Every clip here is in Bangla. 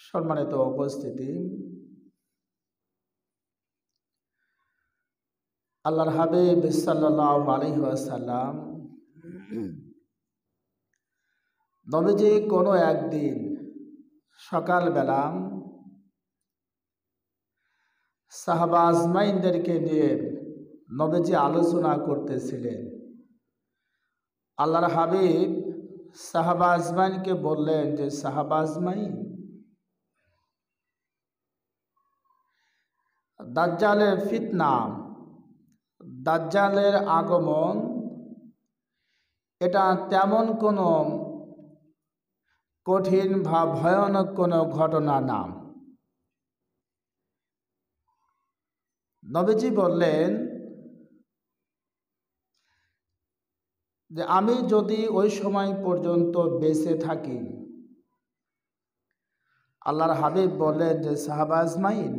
সম্মানিত উপস্থিতি, আল্লাহর হাবিব সাল্লাল্লাহু আলাইহি ওয়াসাল্লাম নবীজি কোনো একদিন সকালবেলা সাহাবা আজমাইনদেরকে নিয়ে নবীজি আলোচনা করতেছিলেন। আল্লাহর হাবিব সাহাবা আজমাইনকে বললেন যে, সাহাবা আজমাইন, দাজ্জালের ফিতনা, দাজ্জালের আগমন এটা তেমন কোনো কঠিন বা ভয়ানক কোনো ঘটনা না। নবীজি বললেন যে, আমি যদি ওই সময় পর্যন্ত বেঁচে থাকি, আল্লাহর হাবিব বললেন যে, সাহাবা আজমাইন,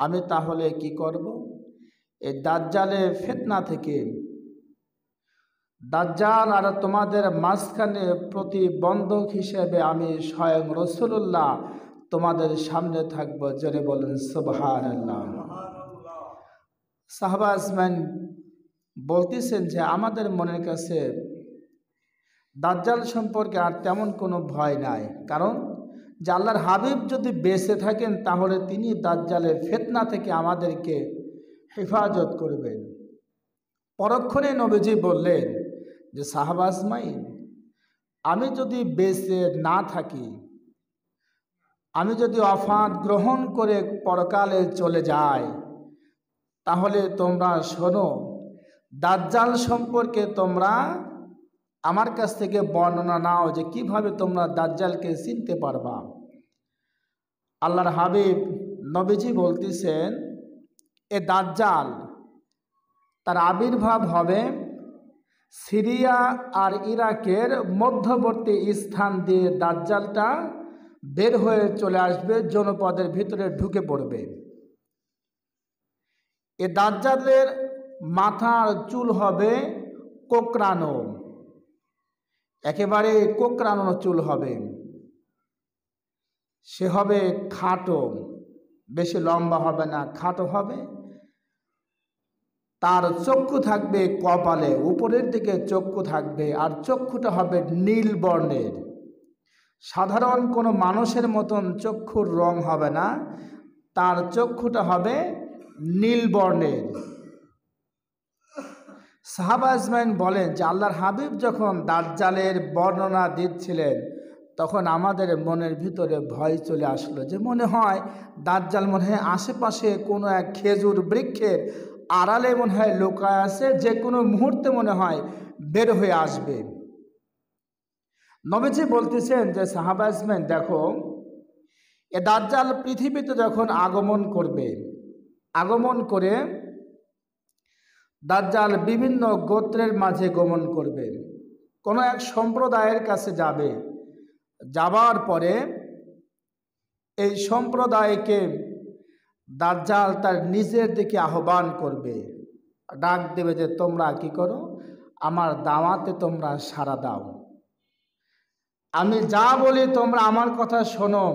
আমি তাহলে কি করব? এই দাজ্জালের ফিতনা থেকে, দাজ্জাল আর তোমাদের মাঝখানে প্রতিবন্ধক হিসেবে আমি স্বয়ং রাসূলুল্লাহ তোমাদের সামনে থাকব। জোরে বলেন সুবহানাল্লাহ। সাহাবা আজমাইন বলতেছেন যে, আমাদের মনের কাছে দাজ্জাল সম্পর্কে আর তেমন কোনো ভয় নাই, কারণ যে আল্লাহর হাবিব যদি বেঁচে থাকেন তাহলে তিনি দাজ্জালের ফিতনা থেকে আমাদেরকে হেফাজত করবেন। পরক্ষণে নবীজি বললেন যে, সাহাবা আজমাইন, আমি যদি বেঁচে না থাকি, আমি যদি ওফাত গ্রহণ করে পরকালে চলে যাই, তাহলে তোমরা শোনো, দাজ্জাল সম্পর্কে তোমরা আমার কাছ থেকে বর্ণনা নাও যে কিভাবে তোমরা দাজ্জালকে চিনতে পারবা। আল্লাহর হাবিব নবীজি বলতেছেন, এ দাজ্জাল তার আবির্ভাব হবে সিরিয়া আর ইরাকের মধ্যবর্তী স্থান দিয়ে। দাজ্জালটা বের হয়ে চলে আসবে, জনপদের ভিতরে ঢুকে পড়বে। এ দাজ্জালের মাথার চুল হবে কোকড়ানো, একেবারে কোকড়ানো চুল হবে। সে হবে খাটো, বেশি লম্বা হবে না, খাটো হবে। তার চক্ষু থাকবে কপালে, উপরের দিকে চক্ষু থাকবে, আর চক্ষুটা হবে নীল বর্ণের। সাধারণ কোনো মানুষের মতন চক্ষুর রং হবে না, তার চক্ষুটা হবে নীল বর্ণের। সাহাবা আজমাইন বলেন যে, আল্লাহর হাবিব যখন দাজ্জালের বর্ণনা দিচ্ছিলেন, তখন আমাদের মনের ভিতরে ভয় চলে আসলো, যে মনে হয় দাজ্জাল মনে হয় আশেপাশে কোনো এক খেজুর বৃক্ষের আড়ালে মনে হয় লুকায় আছে, যে কোনো মুহূর্তে মনে হয় বের হয়ে আসবে। নবীজি বলতেছেন যে, সাহাবা আজমাইন, দেখো, এ দাজ্জাল পৃথিবীতে যখন আগমন করবে, আগমন করে দাজ্জাল বিভিন্ন গোত্রের মাঝে গমন করবে, কোনো এক সম্প্রদায়ের কাছে যাবে। যাবার পরে এই সম্প্রদায়কে দাজ্জাল তার নিজের দিকে আহ্বান করবে, ডাক দেবে যে, তোমরা কি করো, আমার দাওয়াতে তোমরা সাড়া দাও, আমি যা বলি তোমরা আমার কথা শোনো।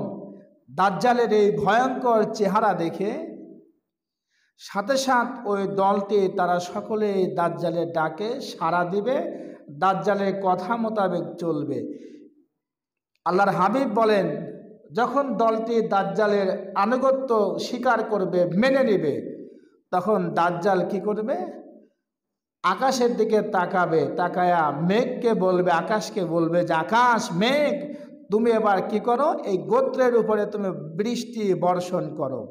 দাজ্জালের এই ভয়ঙ্কর চেহারা দেখে সাথে সাথে ওই দলটি তারা সকলে দাজ্জালের ডাকে সাড়া দিবে, দাজ্জালের কথা মোতাবেক চলবে। আল্লাহর হাবিব বলেন, যখন দলটি দাজ্জালের আনুগত্য স্বীকার করবে, মেনে নেবে, তখন দাজ্জাল কি করবে, আকাশের দিকে তাকাবে, তাকায়া মেঘকে বলবে, আকাশকে বলবে যে, আকাশ, মেঘ, তুমি এবার কি করো, এই গোত্রের উপরে তুমি বৃষ্টি বর্ষণ করো।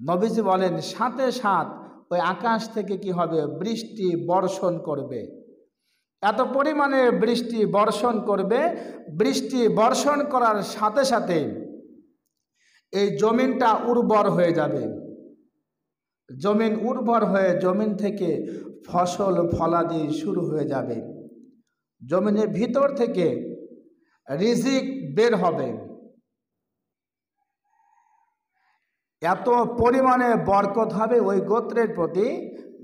নবীজি বলেন, সাথে সাথে ওই আকাশ থেকে কি হবে, বৃষ্টি বর্ষণ করবে। এত পরিমাণে বৃষ্টি বর্ষণ করবে, বৃষ্টি বর্ষণ করার সাথে সাথে এই জমিনটা উর্বর হয়ে যাবে। জমিন উর্বর হয়ে জমিন থেকে ফসল ফলাদি শুরু হয়ে যাবে। জমিনের ভিতর থেকে রিজিক বের হবে। এত পরিমাণে বরকত হবে ওই গোত্রের প্রতি,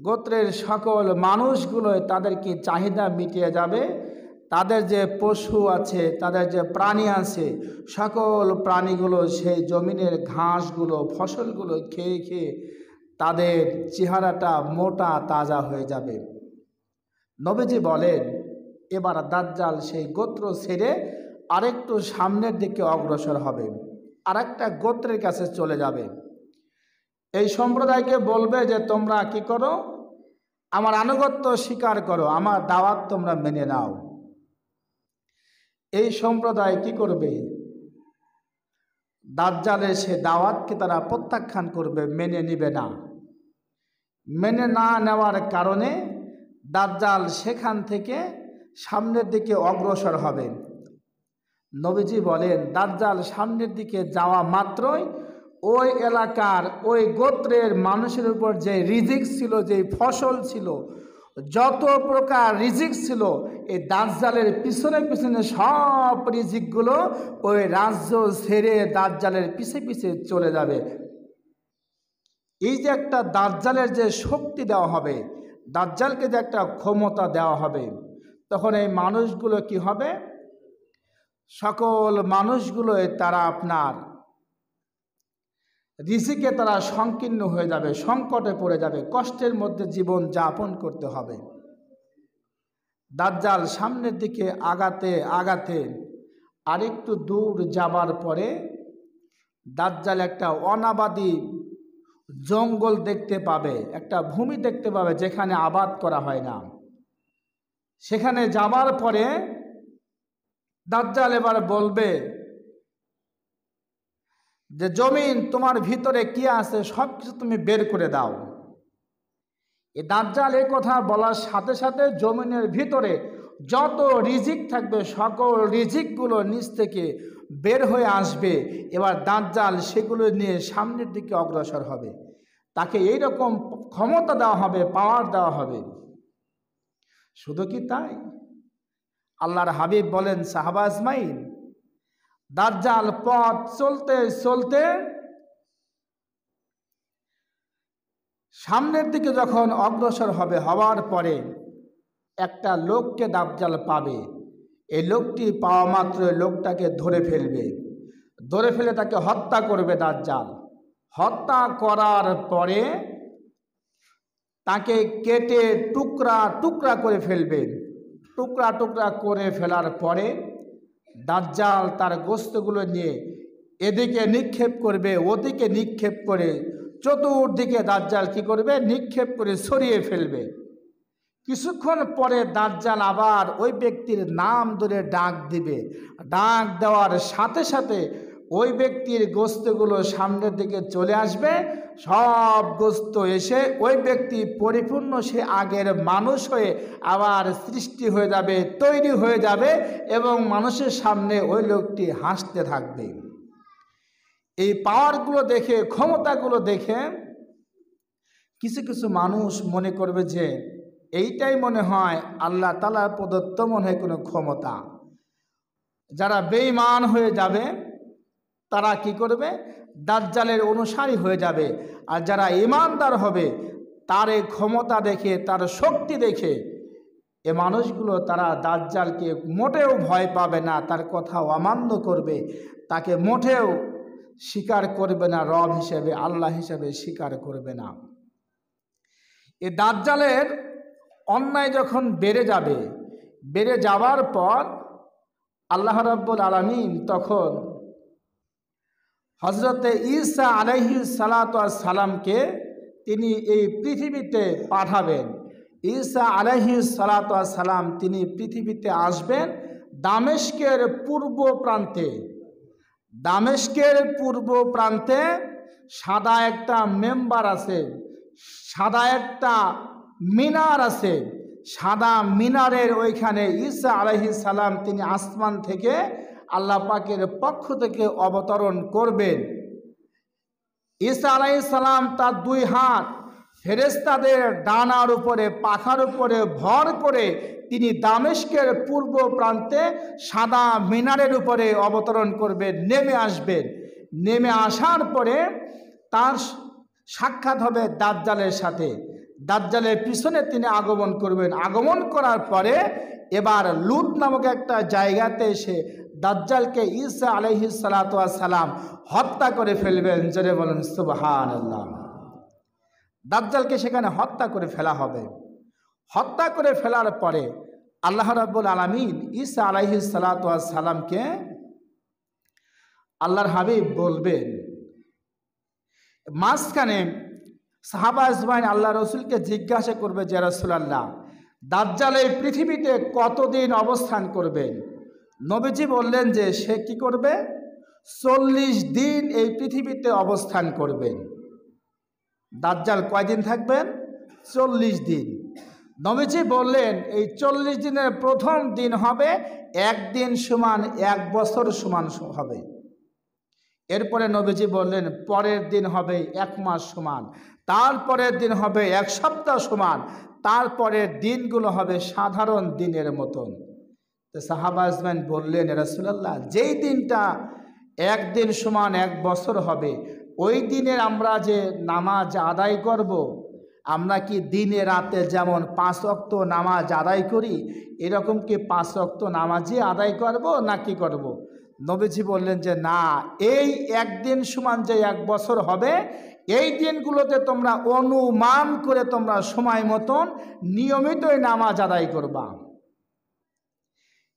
গোত্রের সকল মানুষগুলো তাদেরকে চাহিদা মিটিয়ে যাবে, তাদের যে পশু আছে, তাদের যে প্রাণী আছে, সকল প্রাণীগুলো সেই জমিনের ঘাসগুলো, ফসলগুলো খেয়ে খেয়ে তাদের চেহারাটা মোটা তাজা হয়ে যাবে। নবীজি বলেন, এবার দাজ্জাল সেই গোত্র ছেড়ে আরেকটু সামনের দিকে অগ্রসর হবে, আরেকটা গোত্রের কাছে চলে যাবে। এই সম্প্রদায়কে বলবে যে তোমরা কি করো, আমার আনুগত্য স্বীকার করো, আমার দাওয়াত তোমরা মেনে নাও। এই সম্প্রদায় কি করবে? দাজ্জালের সে দাওয়াতকে তারা প্রত্যাখ্যান করবে, মেনে নিবে না। মেনে না নেওয়ার কারণে দাজ্জাল সেখান থেকে সামনের দিকে অগ্রসর হবে। নবীজি বলেন, দাজ্জাল সামনের দিকে যাওয়া মাত্রই ওই এলাকার ওই গোত্রের মানুষের উপর যে রিজিক ছিল, যে ফসল ছিল, যত প্রকার রিজিক ছিল, এই দাজ্জালের পিছনে পিছনে সব রিজিকগুলো ওই রাজ্য ছেড়ে দাজ্জালের পিছে পিছে চলে যাবে। এই যে একটা দাজ্জালের যে শক্তি দেওয়া হবে, দাজ্জালকে যে একটা ক্ষমতা দেওয়া হবে, তখন এই মানুষগুলো কি হবে? সকল মানুষগুলো তারা আপনার রিজিকে তারা সংকীর্ণ হয়ে যাবে, সংকটে পড়ে যাবে, কষ্টের মধ্যে জীবন যাপন করতে হবে। দাজ্জাল সামনের দিকে আগাতে আগাতে আরেকটু দূর যাবার পরে দাজ্জাল একটা অনাবাদি জঙ্গল দেখতে পাবে, একটা ভূমি দেখতে পাবে যেখানে আবাদ করা হয় না। সেখানে যাবার পরে দাজ্জাল এবার বলবে যে জমিন, তোমার ভিতরে কি আছে সব কিছু তুমি বের করে দাও। এই দাজ্জাল এই কথা বলার সাথে সাথে জমিনের ভিতরে যত রিজিক থাকবে সকল রিজিকগুলো নিচ থেকে বের হয়ে আসবে। এবার দাজ্জাল সেগুলো নিয়ে সামনের দিকে অগ্রসর হবে। তাকে এইরকম ক্ষমতা দেওয়া হবে, পাওয়ার দেওয়া হবে। শুধু কি তাই? আল্লাহর হাবিব বলেন, সাহাবা আজমাইন, দাজ্জাল পথ চলতে চলতে সামনের দিকে যখন অগ্রসর হবে, হওয়ার পরে একটা লোককে দাজ্জাল পাবে। এই লোকটি পাওয়া মাত্র লোকটাকে ধরে ফেলবে, ধরে ফেলে তাকে হত্যা করবে দাজ্জাল। হত্যা করার পরে তাকে কেটে টুকরা টুকরা করে ফেলবে। টুকরা টুকরা করে ফেলার পরে দাজ্জাল তার গোশতগুলো নিয়ে এদিকে নিক্ষেপ করবে, ওদিকে নিক্ষেপ করে, চতুর্দিকে দাজ্জাল কি করবে? নিক্ষেপ করে ছড়িয়ে ফেলবে। কিছুক্ষণ পরে দাজ্জাল আবার ওই ব্যক্তির নাম ধরে ডাক দিবে। ডাক দেওয়ার সাথে সাথে ওই ব্যক্তির গোশতগুলো সামনের দিকে চলে আসবে। সব গোশত এসে ওই ব্যক্তি পরিপূর্ণ সে আগের মানুষ হয়ে আবার সৃষ্টি হয়ে যাবে, তৈরি হয়ে যাবে এবং মানুষের সামনে ওই লোকটি হাসতে থাকবে। এই পাওয়ারগুলো দেখে, ক্ষমতাগুলো দেখে কিছু কিছু মানুষ মনে করবে যে এইটাই মনে হয় আল্লাহ তাআলার প্রদত্ত মনে হয় কোনো ক্ষমতা। যারা বেঈমান হয়ে যাবে তারা কি করবে? দাজ্জালের অনুসারী হয়ে যাবে। আর যারা ঈমানদার হবে তার এই ক্ষমতা দেখে, তার শক্তি দেখে এ মানুষগুলো তারা দাজ্জালকে মোটেও ভয় পাবে না, তার কথা অমান্য করবে, তাকে মোটেও স্বীকার করবে না, রব হিসেবে, আল্লাহ হিসেবে স্বীকার করবে না। এ দাজ্জালের অন্যায় যখন বেড়ে যাবে, বেড়ে যাওয়ার পর আল্লাহ রাব্বুল আলামিন তখন হযরতে ঈসা আলাইহিস সালাতু ওয়াস সালামকে তিনি এই পৃথিবীতে পাঠাবেন। ঈসা আলাইহিস সালাতু ওয়াস সালাম তিনি পৃথিবীতে আসবেন দামেস্কের পূর্ব প্রান্তে। দামেস্কের পূর্ব প্রান্তে সাদা একটা মেম্বার আছে, সাদা একটা মিনার আছে। সাদা মিনারের ওইখানে ঈসা আলাইহিস সালাম তিনি আসমান থেকে আল্লাহ পাকের পক্ষ থেকে অবতরণ করবেন। ঈসা আলাইহিস সালাম তার দুই হাত ফেরেশতাদের ডানার উপরে, পাখার উপরে ভর করে তিনি দামেস্কের পূর্ব প্রান্তে সাদা মিনারের উপরে অবতরণ করবেন, নেমে আসবেন। নেমে আসার পরে তার সাক্ষাৎ হবে দাজ্জালের সাথে। দাজ্জালের পিছনে তিনি আগমন করবেন। আগমন করার পরে এবার লুত নামক একটা জায়গাতে এসে দাজ্জালকে ঈসা আলাইহিস সালাতু ওয়াস সালাম হত্যা করে ফেলবেন। জোরে বলেন সুবহানাল্লাহ। দাজ্জালকে সেখানে হত্যা করে ফেলা হবে। হত্যা করে ফেলার পরে আল্লাহ রাব্বুল আলামিন ঈসা আলাইহিস সালাতু ওয়াস সালামকে আল্লাহর হাবিব বলবেন, মাঝখানে সাহাবা আজমাইন আল্লাহ রসুলকে জিজ্ঞাসা করবে যে রাসূলুল্লাহ, দাজ্জাল এই পৃথিবীতে কতদিন অবস্থান করবেন? নবীজি বললেন যে সে কি করবে? 40 দিন এই পৃথিবীতে অবস্থান করবেন। দাজ্জাল কয়দিন থাকবেন? 40 দিন। নবীজি বললেন এই 40 দিনের প্রথম দিন হবে 1 দিন সমান 1 বছর সমান হবে। এরপরে নবীজি বললেন পরের দিন হবে 1 মাস সমান, তারপরের দিন হবে 1 সপ্তাহ সমান, তারপরের দিনগুলো হবে সাধারণ দিনের মতন। তো সাহাবা আজমাইন বললেন, রাসূলুল্লাহ, যেই দিনটা 1 দিন সমান 1 বছর হবে, ওই দিনের আমরা যে নামাজ আদায় করব, আমরা কি দিনে রাতে যেমন 5 ওয়াক্ত নামাজ আদায় করি, এরকম কি 5 ওয়াক্ত নামাজই আদায় করব না কি করব? নবীজি বললেন যে না, এই 1 দিন সমান যে 1 বছর হবে, এই দিনগুলোতে তোমরা অনুমান করে তোমরা সময় মতন নিয়মিতই নামাজ আদায় করবা।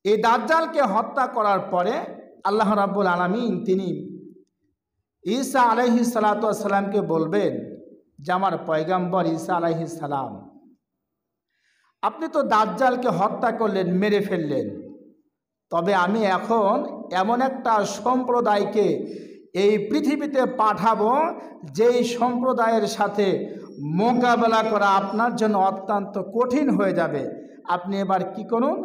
এই দাজ্জালকে হত্যা করার পরে আল্লাহ রাব্বুল আলামিন তিনি ঈসা আলাইহিস সালাতু ওয়াস সালামকে বলবেন যে আমার পয়গাম্বর ঈসা আলাইহিস সালাম, আপনি তো দাজ্জালকে হত্যা করলেন, মেরে ফেললেন, তবে আমি এখন এমন একটা সম্প্রদায়কে এই পৃথিবীতে পাঠাবো যেই সম্প্রদায়ের সাথে মোকাবেলা করা আপনার জন্য অত্যন্ত কঠিন হয়ে যাবে। আপনি এবার কি করুন,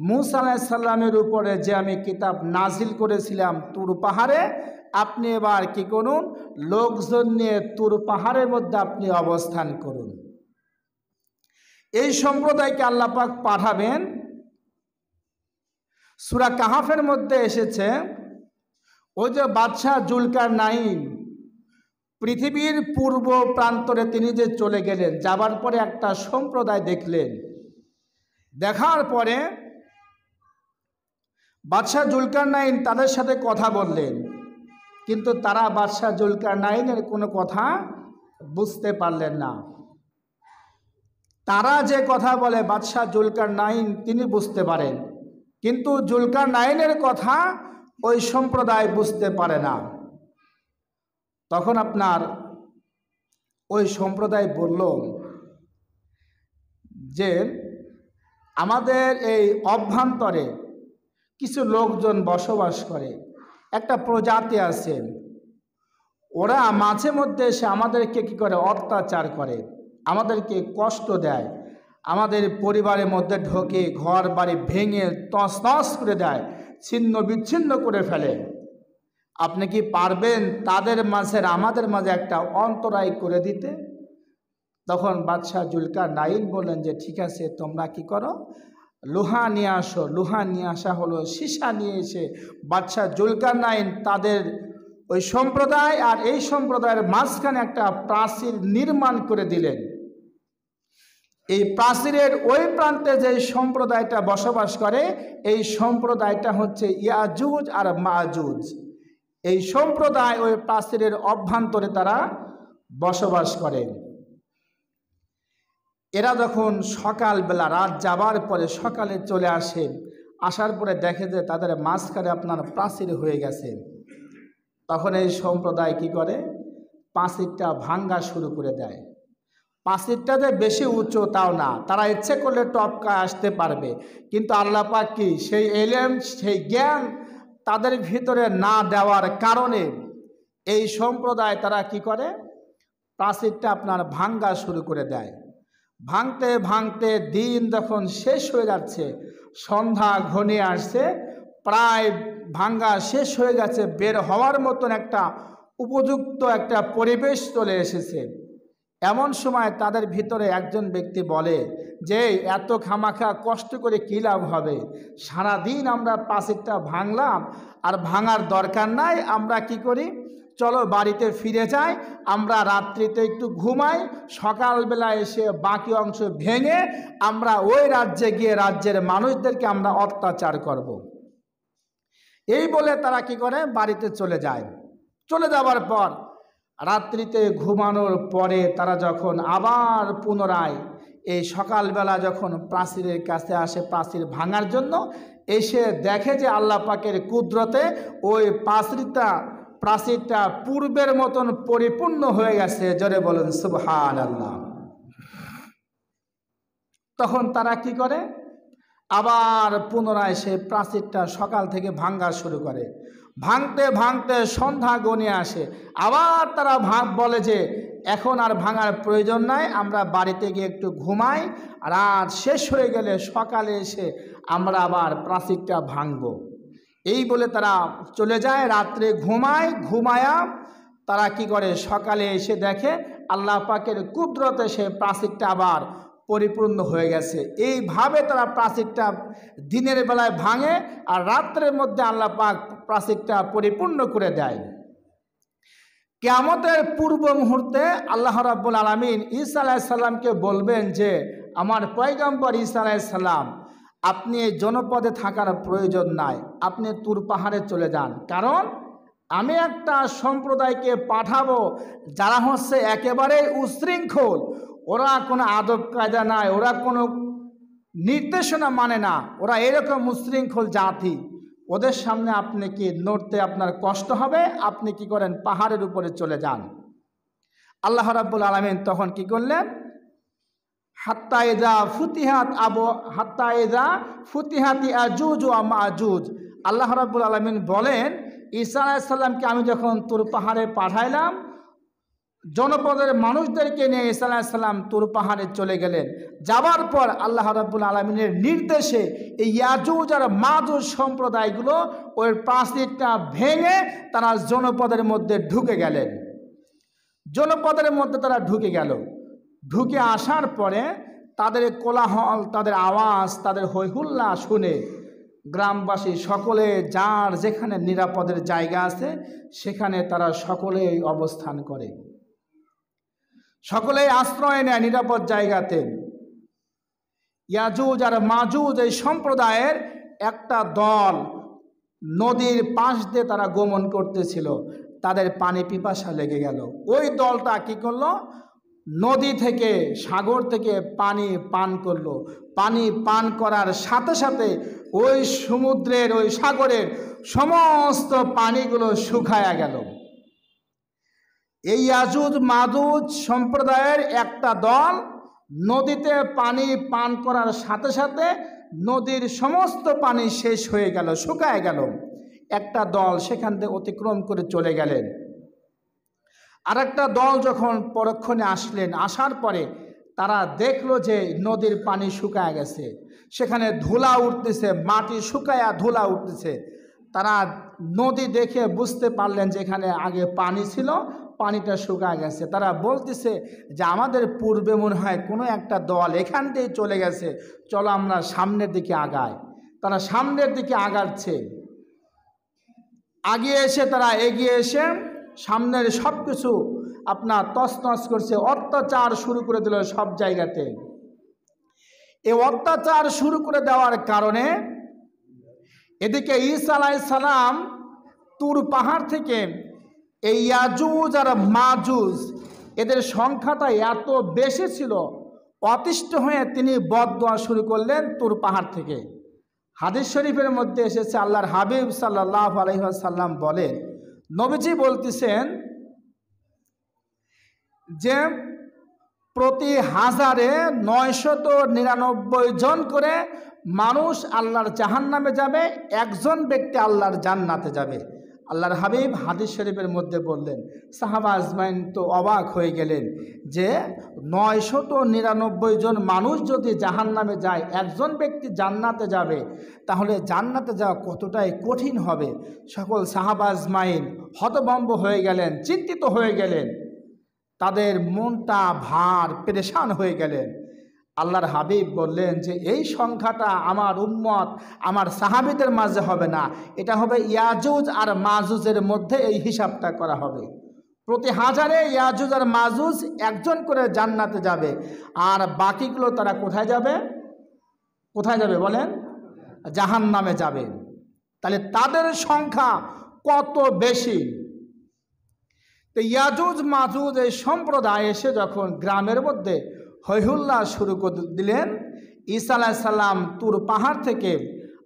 মূসা আলাইহিস সালামের উপরে যে আমি কিতাব নাজিল করেছিলাম তুর পাহাড়ে, আপনি এবার কি করুন, লোকজন নিয়ে তুর পাহাড়ের মধ্যে আপনি অবস্থান করুন। এই সম্প্রদায়কে আল্লাহ পাক পাঠাবেন। সূরা কাহাফের মধ্যে এসেছে, ওই যে বাদশাহ জুলকারনাইন পৃথিবীর পূর্ব প্রান্তরে তিনি যে চলে গেলেন, যাবার পরে একটা সম্প্রদায় দেখলেন। দেখার পরে বাদশাহ জুলকারনাইন তাদের সাথে কথা বললেন, কিন্তু তারা বাদশাহ জুলকারনাইনের কোনো কথা বুঝতে পারলেন না। তারা যে কথা বলে বাদশাহ জুলকারনাইন তিনি বুঝতে পারেন, কিন্তু জুলকারনাইনের কথা ওই সম্প্রদায় বুঝতে পারে না। তখন আপনার ওই সম্প্রদায় বলল যে আমাদের এই অভ্যন্তরে কিছু লোকজন বসবাস করে, একটা প্রজাতি আছে, ওরা মাঝে মধ্যে এসে আমাদেরকে কি করে, অত্যাচার করে, আমাদেরকে কষ্ট দেয়, আমাদের পরিবারের মধ্যে ঢোকে ঘর বাড়ি ভেঙে তছনছ করে দেয়, ছিন্ন বিচ্ছিন্ন করে ফেলে। আপনি কি পারবেন তাদের মাঝে আমাদের মাঝে একটা অন্তরায় করে দিতে? তখন বাদশাহ জুলকারনাইন বললেন যে ঠিক আছে, তোমরা কি করো, লোহা নিয়ে আসো। লোহা নিয়ে আসা হলো, সীসা নিয়ে এসে বাদশাহ জুলকারনাইন তাদের ওই সম্প্রদায় আর এই সম্প্রদায়ের মাঝখানে একটা প্রাচীর নির্মাণ করে দিলেন। এই প্রাচীরের ওই প্রান্তে যে সম্প্রদায়টা বসবাস করে, এই সম্প্রদায়টা হচ্ছে ইয়াজুজ আর মাজুজ। এই সম্প্রদায় ওই প্রাচীরের অভ্যন্তরে তারা বসবাস করে। এরা যখন সকালবেলা, রাত যাবার পরে সকালে চলে আসে, আসার পরে দেখে যে তাদের মাঝখানে আপনার প্রাচীর হয়ে গেছে। তখন এই সম্প্রদায় কি করে, প্রাচীরটা ভাঙ্গা শুরু করে দেয়। প্রাচীরটা যে বেশি উঁচু তাও না, তারা ইচ্ছে করলে টপকায় আসতে পারবে, কিন্তু আল্লাহ পাক কি সেই এলেম, সেই জ্ঞান তাদের ভিতরে না দেওয়ার কারণে এই সম্প্রদায় তারা কি করে, প্রাচীরটা আপনার ভাঙ্গা শুরু করে দেয়। ভাঙতে ভাঙতে দিন যখন শেষ হয়ে যাচ্ছে, সন্ধ্যা ঘনিয়ে আসছে, প্রায় ভাঙ্গা শেষ হয়ে গেছে, বের হওয়ার মতন একটা উপযুক্ত একটা পরিবেশ চলে এসেছে। এমন সময় তাদের ভিতরে একজন ব্যক্তি বলে যে এত খামাখা কষ্ট করে কী লাভ হবে, সারাদিন আমরা প্রাচীরটা ভাঙলাম, আর ভাঙার দরকার নাই। আমরা কি করি, চলো বাড়িতে ফিরে যাই, আমরা রাত্রিতে একটু ঘুমাই, সকালবেলা এসে বাকি অংশ ভেঙে আমরা ওই রাজ্যে গিয়ে রাজ্যের মানুষদেরকে আমরা অত্যাচার করব। এই বলে তারা কি করে, বাড়িতে চলে যায়। চলে যাওয়ার পর রাত্রিতে ঘুমানোর পরে তারা যখন আবার পুনরায় এই সকালবেলা যখন প্রাচীরের কাছে আসে প্রাচীর ভাঙার জন্য, এসে দেখে যে আল্লাহ পাকের কুদরতে ওই প্রাচীরটা পূর্বের মতন পরিপূর্ণ হয়ে গেছে। জোরে বলুন সুবহানাল্লাহ। তখন তারা কি করে, আবার পুনরায় সেই প্রাচীরটা সকাল থেকে ভাঙা শুরু করে। ভাঙতে ভাঙতে সন্ধ্যা গনিয়ে আসে। আবার তারা বলে যে এখন আর ভাঙার প্রয়োজন নাই, আমরা বাড়িতে গিয়ে একটু ঘুমাই, রাত শেষ হয়ে গেলে সকালে এসে আমরা আবার প্রাচীরটা ভাঙব। এই বলে তারা চলে যায়, রাত্রে ঘুমায়া তারা কি করে, সকালে এসে দেখে আল্লাহ পাকের কুদরতে সে প্রাচীরটা আবার পরিপূর্ণ হয়ে গেছে। এইভাবে তারা প্রাচীরটা দিনের বেলায় ভাঙে, আর রাত্রের মধ্যে আল্লাহ পাক প্রাচীরটা পরিপূর্ণ করে দেয়। কিয়ামতের পূর্ব মুহূর্তে আল্লাহ রাব্বুল আলামিন ঈসা আলাইহিস সালামকে বলবেন যে আমার পয়গম্বর ঈসা আলাইহিস সালাম, আপনি এই জনপদে থাকার প্রয়োজন নাই, আপনি তুর পাহাড়ে চলে যান। কারণ আমি একটা সম্প্রদায়কে পাঠাবো যারা হচ্ছে একেবারে উশৃঙ্খল, ওরা কোনো আদব কায়দা নাই, ওরা কোনো নির্দেশনা মানে না, ওরা এরকম উশৃঙ্খল জাতি। ওদের সামনে আপনি কি নড়তে আপনার কষ্ট হবে, আপনি কি করেন, পাহাড়ের উপরে চলে যান। আল্লাহ রাব্বুল আলামিন তখন কি করলেন, হাত্তা ইযা ফুতিহাতি আজুজ ওয়া মাজুজ। আল্লাহ রাব্বুল আলামিন বলেন, ঈসা আলাইহিস সালামকে আমি যখন তুর পাহাড়ে পাঠাইলাম, জনপদের মানুষদেরকে নিয়ে ঈসা আলাইহিস সালাম তুর পাহাড়ে চলে গেলেন। যাবার পর আল্লাহ রাব্বুল আলামিনের নির্দেশে এই ইয়াজুজ আর মাজুজ সম্প্রদায়গুলো ওই প্রাচীরটা ভেঙে তারা জনপদের মধ্যে ঢুকে গেলেন। জনপদের মধ্যে তারা ঢুকে গেল। ঢুকে আসার পরে তাদের কোলাহল, তাদের আওয়াজ, তাদের হৈহুল্লা শুনে গ্রামবাসী সকলে যার যেখানে নিরাপদের জায়গা আছে সেখানে তারা সকলেই অবস্থান করে, সকলেই আশ্রয় নেয় নিরাপদ জায়গাতে। ইয়াজুজ আর মাজুজ এই সম্প্রদায়ের একটা দল নদীর পাশ দিয়ে তারা গমন করতেছিল, তাদের পানি পিপাসা লেগে গেল। ওই দলটা কি করলো, নদী থেকে, সাগর থেকে পানি পান করলো। পানি পান করার সাথে সাথে ওই সমুদ্রের, ওই সাগরের সমস্ত পানিগুলো শুকায়া গেল। এই ইয়াজুজ মাজুজ সম্প্রদায়ের একটা দল নদীতে পানি পান করার সাথে সাথে নদীর সমস্ত পানি শেষ হয়ে গেল, শুকায় গেল। একটা দল সেখান থেকে অতিক্রম করে চলে গেলেন। আর একটা দল যখন পরক্ষণে আসলেন, আসার পরে তারা দেখলো যে নদীর পানি শুকায় গেছে, সেখানে ধুলা উঠতেছে, মাটি শুকায়া ধুলা উঠতেছে। তারা নদী দেখে বুঝতে পারলেন যে এখানে আগে পানি ছিল, পানিটা শুকায় গেছে। তারা বলতেছে যে আমাদের পূর্বে মনে হয় কোনো একটা দল এখান থেকে চলে গেছে, চলো আমরা সামনের দিকে আগাই। তারা সামনের দিকে আগাচ্ছে। তারা এগিয়ে এসে সামনের সব কিছু আপনার তছনছ করছে, অত্যাচার শুরু করে দিল সব জায়গাতে। এই অত্যাচার শুরু করে দেওয়ার কারণে এদিকে ঈসা আলাইহিস সালাম তুর পাহাড় থেকে এই ইয়াজুজ আর মাজুজ এদের সংখ্যাটা এত বেশি ছিল, অতিষ্ঠ হয়ে তিনি বদদোয়া শুরু করলেন তুর পাহাড় থেকে। হাদিস শরীফের মধ্যে এসেছে, আল্লাহর হাবিব সাল্লাল্লাহু আলাইহি ওয়াসাল্লাম বলেন, নবীজি বলতেছেন যে প্রতি 1099 জন করে মানুষ আল্লাহর জাহান্নামে যাবে, একজন ব্যক্তি আল্লাহর জান্নাতে যাবে। আল্লাহর হাবিব হাদিস শরীফের মধ্যে বললেন। সাহাবা আজমাইন তো অবাক হয়ে গেলেন যে 999 জন মানুষ যদি জাহান্নামে যায়, একজন ব্যক্তি জান্নাতে যাবে, তাহলে জান্নাতে যাওয়া কতটাই কঠিন হবে। সকল সাহাবা আজমাইন হতভম্ব হয়ে গেলেন, চিন্তিত হয়ে গেলেন। তাদের মনটা ভার পেরেশান হয়ে গেলেন। আল্লাহর হাবিব বললেন যে এই সংখ্যাটা আমার উম্মত আমার সাহাবীদের মাঝে হবে না, এটা হবে ইয়াজুজ আর মাজুজের মধ্যে এই হিসাবটা করা হবে। প্রতি হাজারে ইয়াজুজ আর মাজুজ একজন করে জান্নাতে যাবে, আর বাকিগুলো তারা কোথায় যাবে? কোথায় যাবে বলেন? জাহান্নামে যাবে। তাহলে তাদের সংখ্যা কত বেশি! তো ইয়াজুজ মাজুজ এই সম্প্রদায় এসে যখন গ্রামের মধ্যে হৈহুল্লাহ শুরু করে দিলেন, ঈসা আলাইহিস সালাম তুর পাহাড় থেকে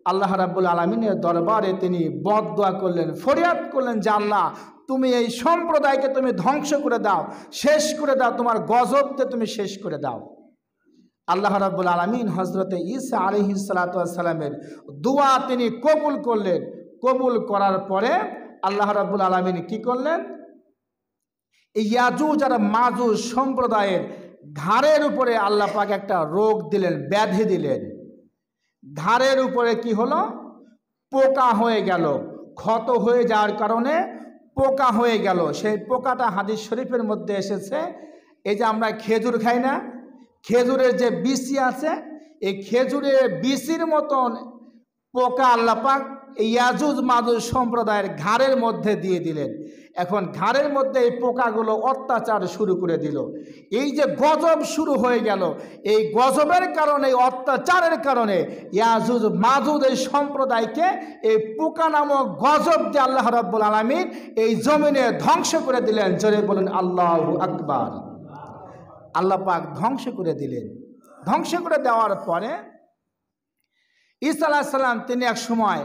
আল্লাহ রাব্বুল আলামিনের দরবারে তিনি বদদোয়া করলেন, ফরিয়াদ করলেন যে আল্লাহ তুমি এই সম্প্রদায়কে তুমি ধ্বংস করে দাও, শেষ করে দাও, তোমার গজবকে তুমি শেষ করে দাও। আল্লাহ রাব্বুল আলামিন হযরতে ঈসা আলাইহিস সালাতু ওয়াস সালামের দোয়া তিনি কবুল করলেন। কবুল করার পরে আল্লাহ রাব্বুল আলামিন কি করলেন? ইয়াজুজ আর মাজুজ সম্প্রদায়ের ঘাড়ের উপরে আল্লাহ পাক একটা রোগ দিলেন, ব্যাধি দিলেন। ঘাড়ের উপরে কি হলো? পোকা হয়ে গেল। ক্ষত হয়ে যাওয়ার কারণে পোকা হয়ে গেল। সেই পোকাটা হাদিস শরীফের মধ্যে এসেছে, এই যে আমরা খেজুর খাই না, খেজুরের যে বিচি আছে, এই খেজুরের বিচির মতন পোকা আল্লাহ পাক ইয়াজুজ মাজুজ সম্প্রদায়ের ঘাড়ের মধ্যে দিয়ে দিলেন। এখন ঘাড়ের মধ্যে এই পোকাগুলো অত্যাচার শুরু করে দিল। এই যে গজব শুরু হয়ে গেল, এই গজবের কারণে, অত্যাচারের কারণে ইয়াজুজ মাজুজ এই সম্প্রদায়কে এই পোকা নামক গজব দিয়ে আল্লাহ রাব্বুল আলামিন এই জমিনে ধ্বংস করে দিলেন। জোরে বলুন আল্লাহু আকবার। আল্লাহ পাক ধ্বংস করে দিলেন। ধ্বংস করে দেওয়ার পরে ঈসা আলাইহিস সালাম তিনি এক সময়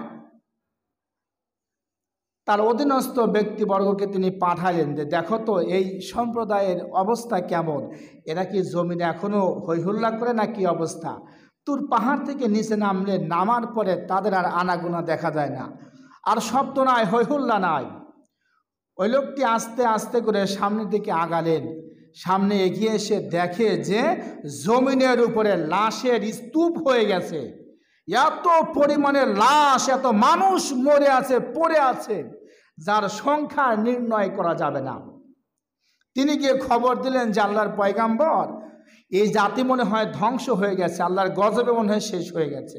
তার অধীনস্থ ব্যক্তিবর্গকে তিনি পাঠালেন যে দেখো তো এই সম্প্রদায়ের অবস্থা কেমন, এরা কি জমিনে এখনো হৈহুল্লা করে না কি অবস্থা? তুর পাহাড় থেকে নিচে নামলেন, নামার পরে তাদের আর আনাগোনা দেখা যায় না, আর শব্দ নাই, হৈহুল্লা নাই। ওই লোকটি আস্তে আস্তে করে সামনের দিকে আগালেন। সামনে এগিয়ে এসে দেখে যে জমিনের উপরে লাশের স্তূপ হয়ে গেছে। এত পরিমাণে লাশ, এত মানুষ মরে আছে, পড়ে আছে, যার সংখ্যা নির্ণয় করা যাবে না। তিনি গিয়ে খবর দিলেন যে আল্লাহর পয়গাম্বর, এই জাতি মনে হয় ধ্বংস হয়ে গেছে, আল্লাহর গজবে মনে হয় শেষ হয়ে গেছে।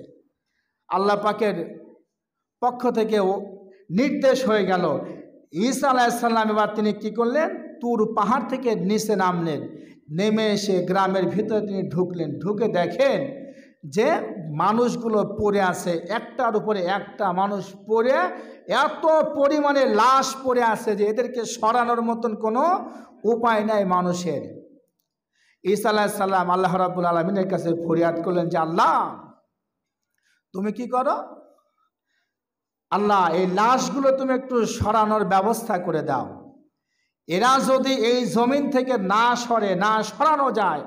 আল্লাহ পাকের পক্ষ থেকে নির্দেশ হয়ে গেল। ঈসা আলাইহিস সালাম এবার তিনি কি করলেন? তুর পাহাড় থেকে নিচে নামলেন। নেমে এসে গ্রামের ভিতরে তিনি ঢুকলেন। ঢুকে দেখেন যে মানুষগুলো পড়ে আছে, একটার উপরে একটা মানুষ পড়ে, এত পরিমাণে লাশ পড়ে আছে যে এদেরকে সরানোর মতন কোনো উপায় নাই মানুষের। ঈসা আলাইহিস সালাম আল্লাহ রাব্বুল আলামিনের কাছে ফরিয়াদ করলেন যে আল্লাহ তুমি কি করো? আল্লাহ এই লাশগুলো তুমি একটু সরানোর ব্যবস্থা করে দাও। এরা যদি এই জমিন থেকে না সরে, না সরানো যায়,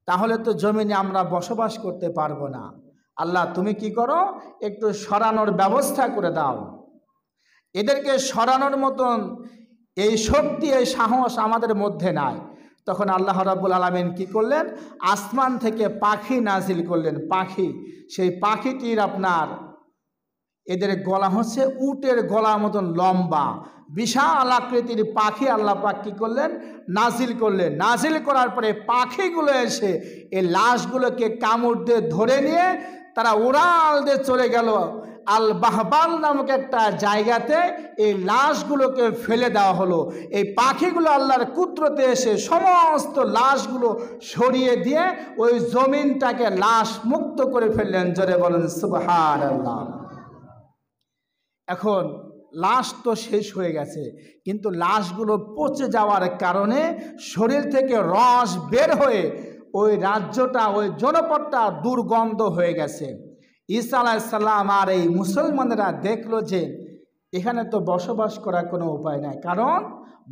তাহলে তো জমিনে আমরা বসবাস করতে পারবো না। আল্লাহ তুমি কি করো? একটু সরানোর ব্যবস্থা করে দাও। এদেরকে সরানোর মতন এই শক্তি, এই সাহস আমাদের মধ্যে নাই। তখন আল্লাহ রাব্বুল আলামিন কি করলেন? আসমান থেকে পাখি নাজিল করলেন। পাখি, সেই পাখিটির আপনার এদের গলা হচ্ছে উটের গলার মতন লম্বা, বিশাল আকৃতির পাখি আল্লাহ পাক কি করলেন? নাজিল করলেন। নাজিল করার পরে পাখিগুলো এসে এই লাশগুলোকে কামড় দিয়ে ধরে নিয়ে তারা উড়াল দিয়ে চলে গেল আল বাহবাল নামক একটা জায়গাতে। এই লাশগুলোকে ফেলে দেওয়া হলো। এই পাখিগুলো আল্লাহর কুদরতে এসে সমস্ত লাশগুলো সরিয়ে দিয়ে ওই জমিনটাকে লাশ মুক্ত করে ফেললেন। জোরে বলেন সুবহানাল্লাহ। এখন লাশ তো শেষ হয়ে গেছে, কিন্তু লাশগুলো পচে যাওয়ার কারণে শরীর থেকে রস বের হয়ে ওই রাজ্যটা, ওই জনপদটা দুর্গন্ধ হয়ে গেছে। ঈসা আলাইহিস সালাম আর এই মুসলমানেরা দেখলো যে এখানে তো বসবাস করার কোনো উপায় নাই, কারণ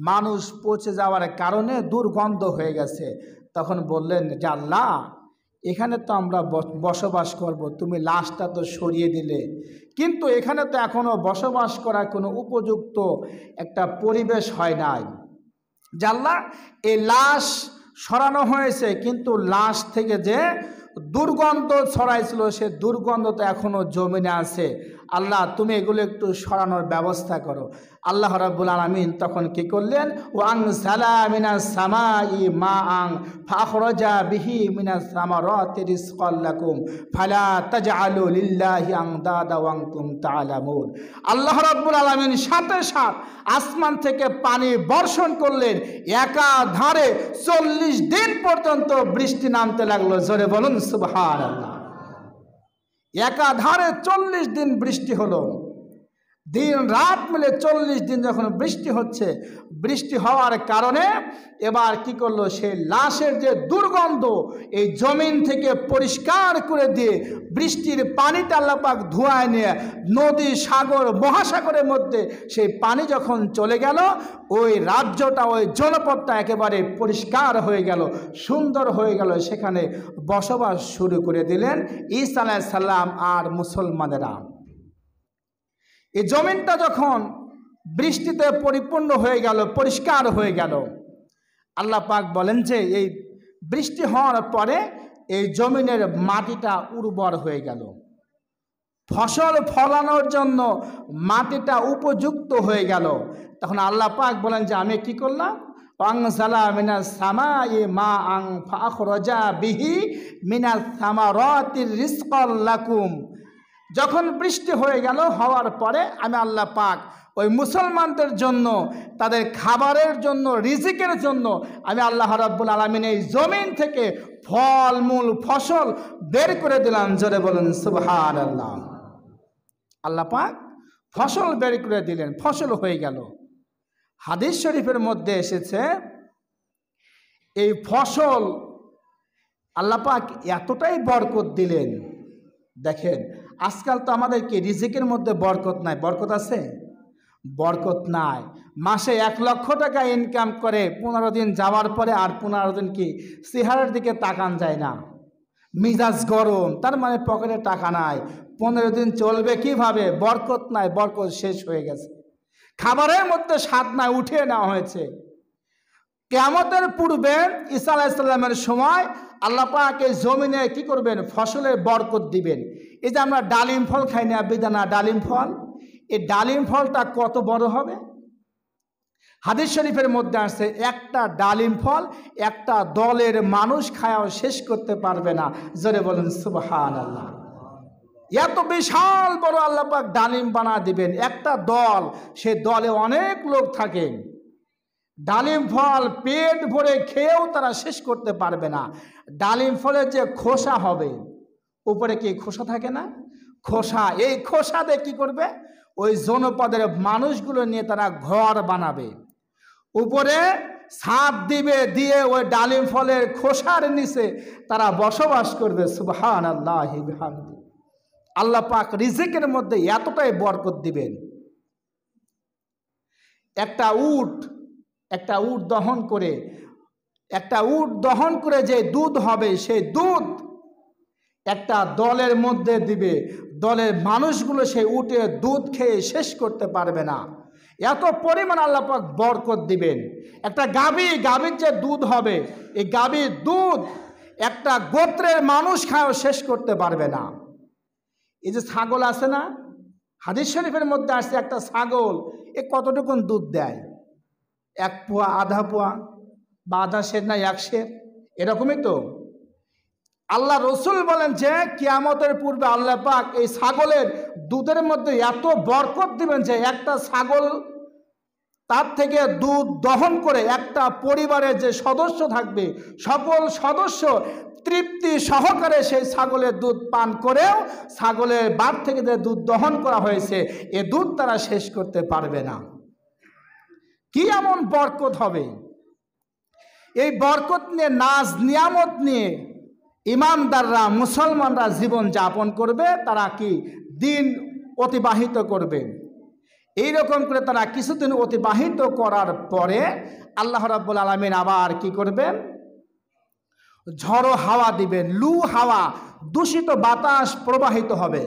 মানুষ পচে যাওয়ার কারণে দুর্গন্ধ হয়ে গেছে। তখন বললেন যে আল্লাহ এখানে তো আমরা বসবাস করব, তুমি লাশটা তো সরিয়ে দিলে, কিন্তু এখানে তো এখনও বসবাস করার কোনো উপযুক্ত একটা পরিবেশ হয় নাই। যে আল্লাহ এই লাশ সরানো হয়েছে, কিন্তু লাশ থেকে যে দুর্গন্ধ ছড়াইছিল সে দুর্গন্ধ তো এখনও জমিনে আছে। আল্লাহ তুমি এগুলো একটু সরানোর ব্যবস্থা করো। আল্লাহ রাব্বুল আলামিন তখন কি করলেন, ওয়ানজালা মিনাস সামাই মাআন ফাখরাজা বিহি মিনাস সামারাতি রিজকাল লাকুম ফালা তাজআলু লিল্লাহি আনদাদা ওয়া আনতুম তা'লামুন। আল্লাহ রাব্বুল আলামিন সাথে সাথে আসমান থেকে পানি বর্ষণ করলেন, একাধারে 40 দিন পর্যন্ত বৃষ্টি নামতে লাগলো। জোরে বলুন সুবহানাল্লাহ। একাধারে 40 দিন বৃষ্টি হলো, দিন রাত মিলে 40 দিন যখন বৃষ্টি হচ্ছে, বৃষ্টি হওয়ার কারণে এবার কি করলো, সে লাশের যে দুর্গন্ধ এই জমিন থেকে পরিষ্কার করে দিয়ে বৃষ্টির পানিতে আল্লাহ পাক ধোঁয়ায় নিয়ে নদী, সাগর, মহাসাগরের মধ্যে সেই পানি যখন চলে গেল, ওই রাজ্যটা, ওই জনপদটা একেবারে পরিষ্কার হয়ে গেল, সুন্দর হয়ে গেল। সেখানে বসবাস শুরু করে দিলেন ঈসা আলাইহিস সালাম আর মুসলমানেরা। এই জমিনটা যখন বৃষ্টিতে পরিপূর্ণ হয়ে গেল, পরিষ্কার হয়ে গেল, আল্লাহ পাক বলেন যে এই বৃষ্টি হওয়ার পরে এই জমিনের মাটিটা উর্বর হয়ে গেল, ফসল ফলানোর জন্য মাটিটা উপযুক্ত হয়ে গেল। তখন আল্লাহ পাক বলেন যে আমি কি করলাম, ওয়ানজালা মিনাস সামাই মাআন ফাখরাজা বিহি মিনাস সামারাতি রিজকাল লাকুম। যখন বৃষ্টি হয়ে গেল, হওয়ার পরে আমি আল্লাহ পাক ওই মুসলমানদের জন্য, তাদের খাবারের জন্য, রিজিকের জন্য আমি আল্লাহ রাব্বুল আলামিন এই জমিন থেকে ফলমূল, ফসল বের করে দিলাম। জোরে বলুন সুবহানাল্লাহ। আল্লাহ পাক ফসল বের করে দিলেন, ফসল হয়ে গেল। হাদিস শরীফের মধ্যে এসেছে এই ফসল আল্লাহ পাক এতটাই বরকত দিলেন। দেখেন আজকাল তো আমাদের কি রিজিকের মধ্যে বরকত নাই? বরকত আছে? বরকত নাই। মাসে 1 লক্ষ টাকা ইনকাম করে 15 দিন যাওয়ার পরে আর 15 দিন কি চেহারার দিকে তাকান যায় না, মিজাজ গরম, তার মানে পকেটে টাকা নাই। 15 দিন চলবে কিভাবে? বরকত নাই, বরকত শেষ হয়ে গেছে। খাবারের মধ্যে স্বাদ নাই, উঠিয়ে নেওয়া হয়েছে। কিয়ামতের পূর্বে ঈসা আলাইহিস সালামের সময় আল্লাহ পাক এই জমিনে কি করবেন? ফসলের বরকত দিবেন। এই যে আমরা ডালিম ফল খাই না, বেদানা ডালিম ফল, এই ডালিম ফলটা কত বড় হবে? হাদিস শরীফের মধ্যে আসছে একটা ডালিম ফল একটা দলের মানুষ খায়াও শেষ করতে পারবে না। জোরে বলুন সুবহানাল্লাহ। এত বিশাল বড় আল্লাহ পাক ডালিম বানা দিবেন, একটা দল, সে দলে অনেক লোক থাকেন। ডালিম ফল পেট ভরে খেয়েও তারা শেষ করতে পারবে না। ডালিম ফলের যে খোসা হবে, উপরে কি খোসা থাকে না? খোসা, এই খোসা দিয়ে কি করবে? ওই জনপদের মানুষগুলো নিয়ে তারা ঘর বানাবে, উপরে ছাদ দিবে, দিয়ে ওই ডালিম ফলের খোসার নিচে তারা বসবাস করবে। সুবহানাল্লাহি বিহামদি। আল্লাহ পাক রিজিকের মধ্যে এতটাই বরকত দিবেন। একটা উট দহন করে যে দুধ হবে, সেই দুধ একটা দলের মধ্যে দিবে, দলের মানুষগুলো সেই উটের দুধ খেয়ে শেষ করতে পারবে না, এত পরিমাণ আল্লাহ পাক বরকত দিবেন। একটা গাভীর যে দুধ হবে, এই গাভীর দুধ একটা গোত্রের মানুষ খায়ও শেষ করতে পারবে না। এই যে ছাগল আছে না, হাদিস শরীফের মধ্যে আসছে একটা ছাগল এ কতটুকুন দুধ দেয়? 1 পোয়া, আধা পোয়া, বা আধা সের না 1 সের, এরকমই তো। আল্লাহ রসুল বলেন যে কিয়ামতের পূর্বে আল্লাহ পাক এই ছাগলের দুধের মধ্যে এত বরকত দিবেন যে একটা ছাগল তার থেকে দুধ দহন করে একটা পরিবারের যে সদস্য থাকবে, সকল সদস্য তৃপ্তি সহকারে সেই ছাগলের দুধ পান করেও ছাগলের বাট থেকে যে দুধ দহন করা হয়েছে এ দুধ তারা শেষ করতে পারবে না। কি এমন বরকত হবে? এই বরকত নিয়ে, নাজ নিয়ামত নিয়ে ইমানদাররা, মুসলমানরা জীবন যাপন করবে। তারা কি দিন অতিবাহিত করবে। এইরকম করে তারা কিছুদিন অতিবাহিত করার পরে আল্লাহ রাব্বুল আলামিন আবার কি করবেন? ঝড়ো হাওয়া দিবেন, লু হাওয়া, দূষিত বাতাস প্রবাহিত হবে।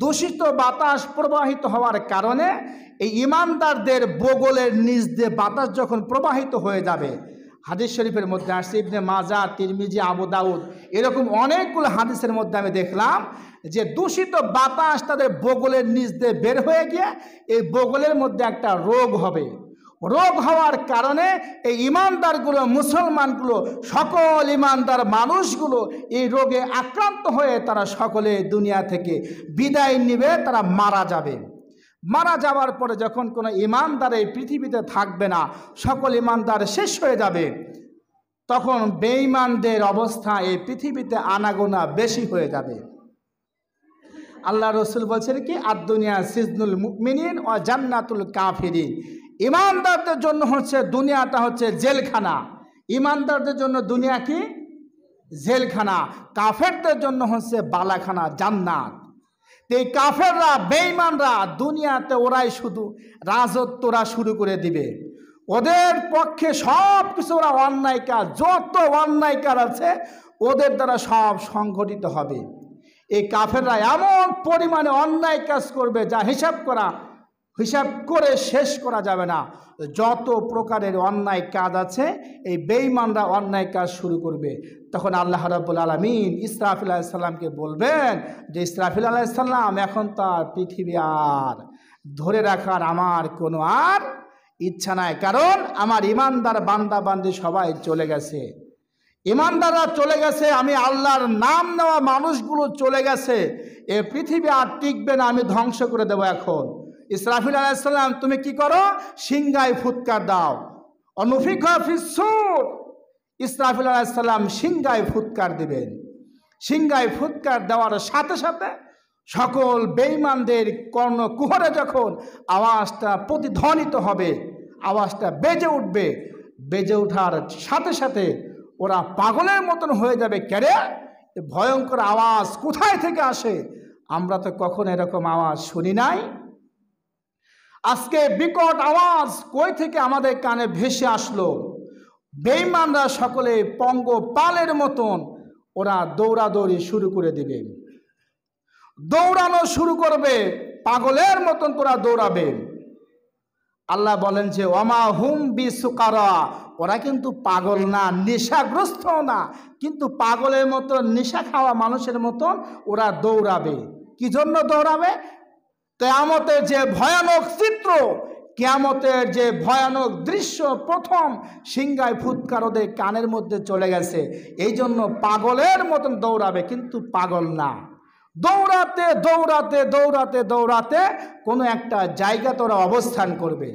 দূষিত বাতাস প্রবাহিত হওয়ার কারণে এই ইমানদারদের বগলের নিচ দিয়ে বাতাস যখন প্রবাহিত হয়ে যাবে, হাদিস শরীফের মধ্যে আসছে, ইবনে মাজা, তিরমিজি, আবু দাউদ, এরকম অনেকগুলো হাদিসের মধ্যে আমি দেখলাম যে দূষিত বাতাস তাদের বগলের নিচ দিয়ে বের হয়ে গিয়ে এই বগলের মধ্যে একটা রোগ হবে। রোগ হওয়ার কারণে এই ইমানদারগুলো, মুসলমানগুলো, সকল ইমানদার মানুষগুলো এই রোগে আক্রান্ত হয়ে তারা সকলে দুনিয়া থেকে বিদায় নিবে, তারা মারা যাবে। মারা যাওয়ার পরে যখন কোনো ইমানদার এই পৃথিবীতে থাকবে না, সকল ইমানদার শেষ হয়ে যাবে, তখন বেঈমানদের অবস্থা এই পৃথিবীতে আনাগোনা বেশি হয়ে যাবে। আল্লাহ রসুল বলছেন কি, আদ-দুনিয়া সিজনুল মুমিনিন ওয়া জান্নাতুল কাফিরিন। ইমানদারদের জন্য হচ্ছে দুনিয়াটা হচ্ছে জেলখানা। ইমানদারদের জন্য দুনিয়া কি? জেলখানা। কাফেরদের জন্য হচ্ছে বালাখানা, জান্নাত। এই কাফেররা, বেঈমানরা দুনিয়াতে ওরাই শুধু রাজত্বরা শুরু করে দিবে। ওদের পক্ষে সব কিছু, ওরা অন্যায় কাজ, যত অন্যায় কাজ আছে ওদের দ্বারা সব সংঘটিত হবে। এই কাফেররা এমন পরিমাণে অন্যায় কাজ করবে যা হিসাব করে শেষ করা যাবে না। যত প্রকারের অন্যায় কাজ আছে এই বেঈমানরা অন্যায় কাজ শুরু করবে। তখন আল্লাহ রাব্বুল আলামিন ইসরাফিল আলাইহিস সালামকে বলবেন যে, ইসরাফিল আলাইহিস সালাম, এখন তার পৃথিবী আর ধরে রাখার আমার কোনো আর ইচ্ছা নাই, কারণ আমার ইমানদার বান্দা বান্দি সবাই চলে গেছে। ইমানদাররা চলে গেছে, আমি আল্লাহর নাম নেওয়া মানুষগুলো চলে গেছে। এ পৃথিবী আর টিকবে না, আমি ধ্বংস করে দেবো। এখন ইসরাফিল আলাইহিস সালাম, তুমি কি করো? সিংহায় ফুৎকার দাও। অনুফিখা ফিস সূর। ইসরাফিল আলাইহিস সালাম সিংহায় ফুৎকার দিবেন। সিংহায় ফুৎকার দেওয়ার সাথে সাথে সকল বেঈমানদের কর্ণকুহরে যখন আওয়াজটা প্রতিধ্বনিত হবে, আওয়াজটা বেজে উঠবে, বেজে ওঠার সাথে সাথে ওরা পাগলের মতন হয়ে যাবে। কেরে ভয়ঙ্কর আওয়াজ কোথায় থেকে আসে? আমরা তো কখনো এরকম আওয়াজ শুনি নাই। আজকে বিকট আওয়াজ কই থেকে আমাদের কানে ভেসে আসলো? বেঈমানরা সকলে পঙ্গপালের মতন ওরা দৌড়াদৌড়ি শুরু করে দিবে, দৌড়ানো শুরু করবে, পাগলের মতন তোরা দৌড়াবে। আল্লাহ বলেন যে, ওয়ামা হুম বিসুকারা, ওরা কিন্তু পাগল না, নেশাগ্রস্ত না, কিন্তু পাগলের মতো, নেশা খাওয়া মানুষের মতন ওরা দৌড়াবে। কি জন্য দৌড়াবে? কিয়ামতের যে ভয়ানক চিত্র, কিয়ামতের যে ভয়ানক দৃশ্য প্রথম সিংহায় ফুৎকার ওদের কানের মধ্যে চলে গেছে, এই জন্য পাগলের মতন দৌড়াবে, কিন্তু পাগল না। দৌড়াতে দৌড়াতে দৌড়াতে দৌড়াতে কোনো একটা জায়গা তোরা অবস্থান করবে।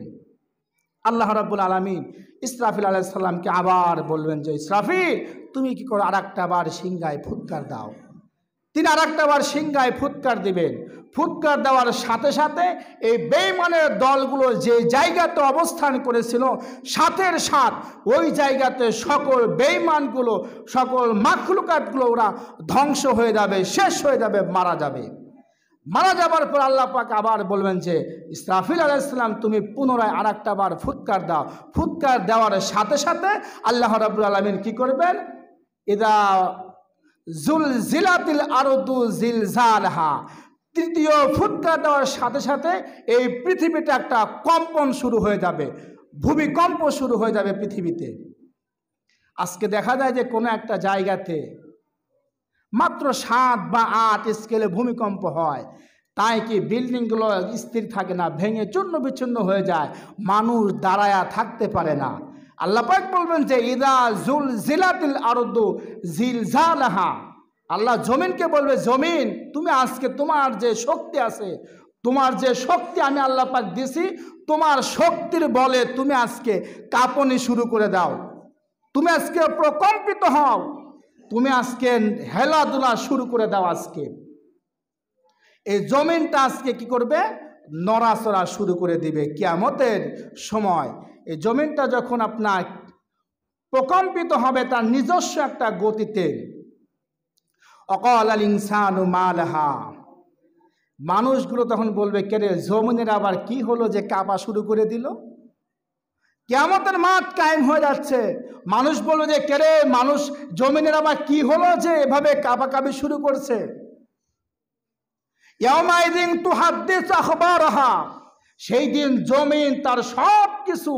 আল্লাহ রাব্বুল আলামিন ইসরাফিল আলাইহিস সালামকে আবার বলবেন যে, ইসরাফিল, তুমি কি করো? আরেকটা বার সিংহায় ফুৎকার দাও। তিনি আরেকটা বার সিংহায় ফুৎকার দিবেন। ফুৎকার দেওয়ার সাথে সাথে এই বেঈমানের দলগুলো যে জায়গাতে অবস্থান করেছিল, সাথের সাথ ওই জায়গাতে সকল বেঈমানগুলো, সকল মাখলুকাতগুলো ওরা ধ্বংস হয়ে যাবে, শেষ হয়ে যাবে, মারা যাবে। মারা যাবার পর আল্লাহ পাক আবার বলবেন যে, ইসরাফিল আলাইহিস সালাম, তুমি পুনরায় আরেকটা বার ফুৎকার দাও। ফুৎকার দেওয়ার সাথে সাথে আল্লাহ রাব্বুল আলামিন কি করবেন? ইদা জুলজিলাতিল আরদু জিলজালহা, তৃতীয় ফুৎকার দেওয়ার সাথে সাথে এই পৃথিবীতে একটা কম্পন শুরু হয়ে যাবে, ভূমিকম্প শুরু হয়ে যাবে পৃথিবীতে। আজকে দেখা যায় যে কোনো একটা জায়গাতে মাত্র 7 বা 8 স্কেলে ভূমিকম্প হয়। তাই কি বিল্ডিংগুলো স্থির থাকে না, ভেঙে চূর্ণ বিচ্ছিন্ন হয়ে যায়, মানুষ দাঁড়ায়া থাকতে পারে না। আল্লাহ পাক বলবেন যে, ইদা জুলজিলাতিল আরদু জিলজালাহা, আল্লাহ জমিনকে বলবে, জমিন, তুমি আজকে তোমার যে শক্তি আছে, তোমার যে শক্তি আমি আল্লাহ পাক দিছি, তোমার শক্তির বলে তুমি আজকে কাঁপনি শুরু করে দাও, তুমি আজকে প্রকম্পিত হও, তুমি আজকে হেলাধুলা শুরু করে দাও। আজকে এই জমিনটা আজকে কি করবে? নড়াচড়া শুরু করে দিবে কিয়ামতের সময়। এই জমিনটা যখন আপনার প্রকম্পিত হবে তার নিজস্ব একটা গতিতে, অকাল আল ইনসানু মালাহা, মানুষগুলো তখন বলবে, কেরে জমিনের আবার কি হলো যে কাঁপা শুরু করে দিল? কিয়ামতের মাঠ কায়েম হয়ে যাচ্ছে, মানুষ বলবে যে, কেরে মানুষ, জমিনের আবার কি হলো যে এভাবে কাঁপাকাঁপি শুরু করছে? ইয়াউমাইযিন তুহাদ্দিসু আখবারাহা, সেই দিন জমিন তার সব কিছু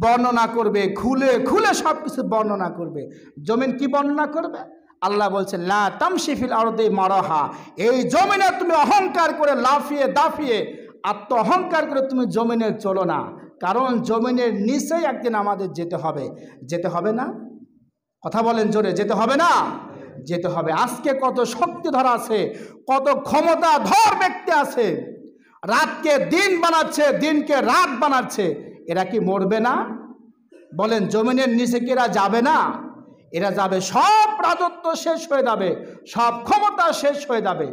বর্ণনা করবে, খুলে খুলে সব কিছু বর্ণনা করবে। জমিন কি বর্ণনা করবে? আল্লাহ বলছেন লা তামশি ফিল আরদি মারাহা, এই জমিনে তুমি অহংকার করে লাফিয়ে দাফিয়ে আত্ম অহংকার করে তুমি জমিনে চলো না, কারণ জমিনের নিচেই একদিন আমাদের যেতে হবে। যেতে হবে না? কথা বলেন জোরে, যেতে হবে না? যেতে হবে। আজকে কত শক্তিধর আছে, কত ক্ষমতাধর ব্যক্তি আছে, রাতকে দিন বানাচ্ছে, দিনকে রাত বানাচ্ছে, এরা কি মরবে না? বলেন জমিনের নিচে কি এরা যাবে না? এরা যাবে। সব রাজত্ব শেষ হয়ে যাবে, সব ক্ষমতা শেষ হয়ে যাবে,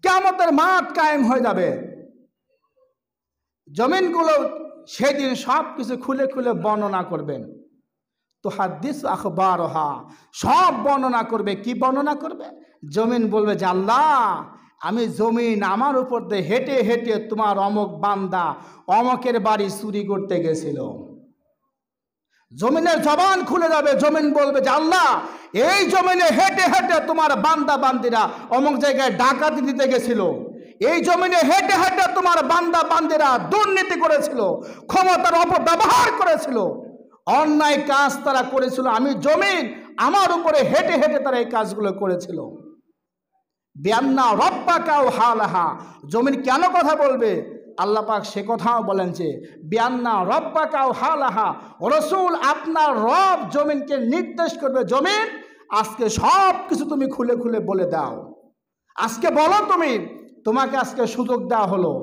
কিয়ামতের মাঠ কায়েম হয়ে যাবে। জমিনগুলো সেদিন সব কিছু খুলে খুলে বর্ণনা করবেন। তো হাদিস আখবারহা, সব বর্ণনা করবে। কি বর্ণনা করবে? জমিন বলবে যে আল্লাহ, আমি জমিন আমার উপর দিয়ে হেঁটে হেঁটে তোমার অমক বান্দা অমকের বাড়ি চুরি করতে গেছিল। জমিনের জবান খুলে যাবে। জমিন বলবে যে আল্লাহ, এই জমিনে হেঁটে হেঁটে তোমার বান্দা বান্দিরা অমুক জায়গায় ডাকাতি দিতে গেছিল। এই জমিনে হেঁটে হেঁটে তোমার বান্দা বান্দিরা দুর্নীতি করেছিল, ক্ষমতার অপব্যবহার করেছিল, অন্যায় কাজ তারা করেছিল। আমি জমিন, আমার উপরে হেঁটে হেঁটে তারা এই কাজগুলো করেছিল। বিয়ান্না রব্বাকাও হালাহা, জমিন কেন কথা বলবে? আল্লাহ পাক সে কথাও বলেন যে বিয়ান্না রব্বাকাও হালাহা, রাসূল আপনার রব জমিনকে নির্দেশ করবে, জমিন আজকে সব কিছু তুমি খুলে খুলে বলে দাও, আজকে বলো তুমি, তোমাকে আজকে সুযোগ দেওয়া হলো।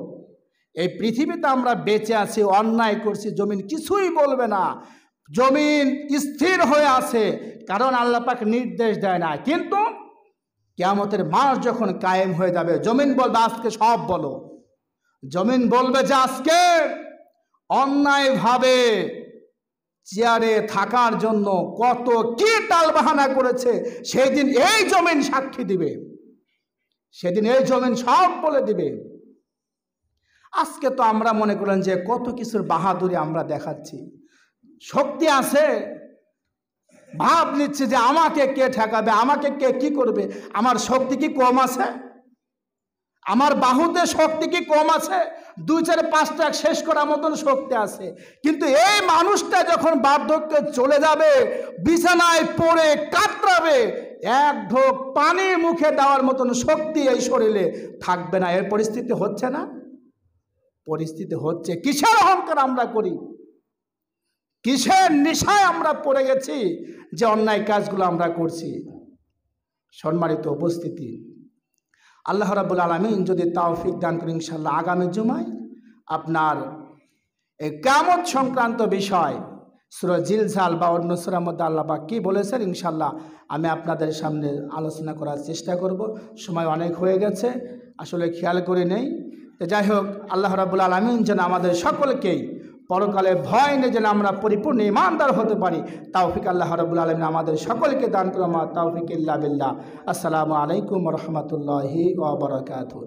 এই পৃথিবীতে আমরা বেঁচে আছি, অন্যায় করছি, জমিন কিছুই বলবে না, জমিন স্থির হয়ে আছে, কারণ আল্লাহ পাক নির্দেশ দেয় না। কিন্তু কিয়ামতের মাস যখন কায়েম হয়ে যাবে, জমিন বলবে আজকে সব বলো। জমিন বলবে যে আজকে অন্যায়ভাবে চেয়ারে থাকার জন্য কত কি টালবাহানা করেছে, সেই দিন এই জমিন সাক্ষী দিবে, সেদিন এই জমিন সব বলে দিবে। আজকে তো আমরা মনে করেন যে কত কিছুর বাহাদুরি আমরা দেখাচ্ছি, শক্তি আছে, ভাব নিচ্ছে যে আমাকে কে ঠেকাবে, আমাকে কে কি করবে। আমার শক্তি কি কম আছে? আমার বাহুতে শক্তি কি কম আছে? 2-4-5টা শেষ করার মতন শক্তি আছে। কিন্তু এই মানুষটা যখন বার্ধক্যে চলে যাবে, বিছানায় পড়ে কাতরাবে, এক ঢোক পানি মুখে দেওয়ার মতন শক্তি এই শরীরে থাকবে না। এর পরিস্থিতি হচ্ছে না? পরিস্থিতি হচ্ছে। কিসের অহংকার আমরা করি, কিসের নেশায় আমরা পড়ে গেছি যে অন্যায় কাজগুলো আমরা করছি। সম্মানিত উপস্থিতি, আল্লাহ রাব্বুল আলামিন যদি তৌফিক দান করেন, ইনশাআল্লাহ আগামী জুমায় আপনার এই কিয়ামত সংক্রান্ত বিষয় সূরা জিলজাল বা অন্য সূরার মধ্যে আল্লাহ পাক কি বলেছেন, ইনশাআল্লাহ আমি আপনাদের সামনে আলোচনা করার চেষ্টা করব। সময় অনেক হয়ে গেছে, আসলে খেয়াল করে নেই। তো যাই হোক, আল্লাহ রাব্বুল আলামিন যেন আমাদের সকলকেই পরকালে ভয় নিয়ে যেন আমরা পরিপূর্ণ ঈমানদার হতে পারি, তৌফিক আল্লাহ রাব্বুল আলামিন আমাদের সকলকে দান করুন। তৌফিক ইল্লা বিল্লাহ। আসসালামু আলাইকুম ওয়া রাহমাতুল্লাহি ওয়া বারাকাতুহু।